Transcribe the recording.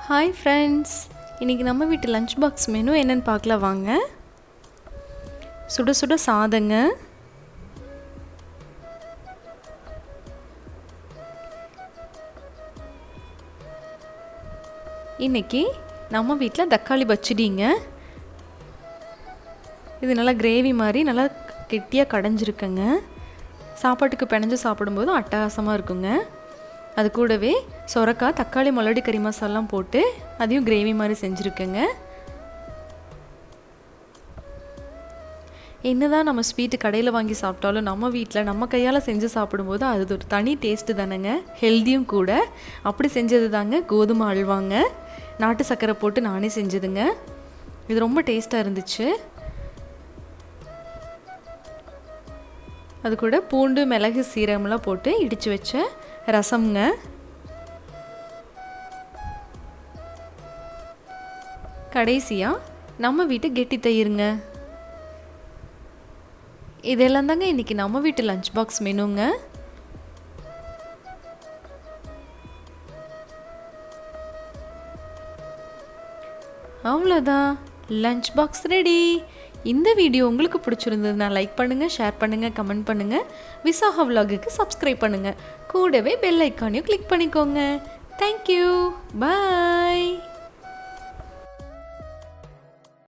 Hi friends, இன்றைக்கி நம்ம வீட்டு லஞ்ச் பாக்ஸ் மெனு என்னென்னு பார்க்கலாம் வாங்க. சுட சுட சாதங்க, இன்றைக்கி நம்ம வீட்டில் தக்காளி பச்சடிங்க. இது நல்லா கிரேவி மாதிரி நல்லா கெட்டியாக கடைஞ்சிருக்குங்க. சாப்பாட்டுக்கு பிணைஞ்சு சாப்பிடும்போது அட்டகாசமாக இருக்குங்க. அது கூடவே சொரக்காய், தக்காளி, மொளடி கறி மசாலாம் போட்டு அதையும் கிரேவி மாதிரி செஞ்சுருக்கேங்க. என்னதான் நம்ம ஸ்வீட்டு கடையில் வாங்கி சாப்பிட்டாலும் நம்ம வீட்டில் நம்ம கையால் செஞ்சு சாப்பிடும்போது அது ஒரு தனி டேஸ்ட்டு தானேங்க, ஹெல்த்தியும் கூட. அப்படி செஞ்சது தாங்க கோதுமை அல்வாங்க. நாட்டு சர்க்கரை போட்டு நானே செஞ்சதுங்க. இது ரொம்ப டேஸ்ட்டாக இருந்துச்சு. அது கூட பூண்டு, மிளகு, சீரகம்லாம் போட்டு இடித்து வச்ச ரசம்ங்க. கடைசியாக நம்ம வீட்டு கெட்டி தயிருங்க. இதெல்லாம் தாங்க இன்றைக்கி நம்ம வீட்டு லஞ்ச் பாக்ஸ் மெனுங்க. அவ்வளோதான், லஞ்ச் பாக்ஸ் ரெடி. இந்த வீடியோ உங்களுக்கு பிடிச்சிருந்ததுன்னா லைக் பண்ணுங்கள், ஷேர் பண்ணுங்கள், கமெண்ட் பண்ணுங்கள். விசாகா விலாகுக்கு சப்ஸ்கிரைப் பண்ணுங்கள். கூடவே பெல் ஐக்கானையும் கிளிக் பண்ணிக்கோங்க. தேங்க்யூ, பாய்.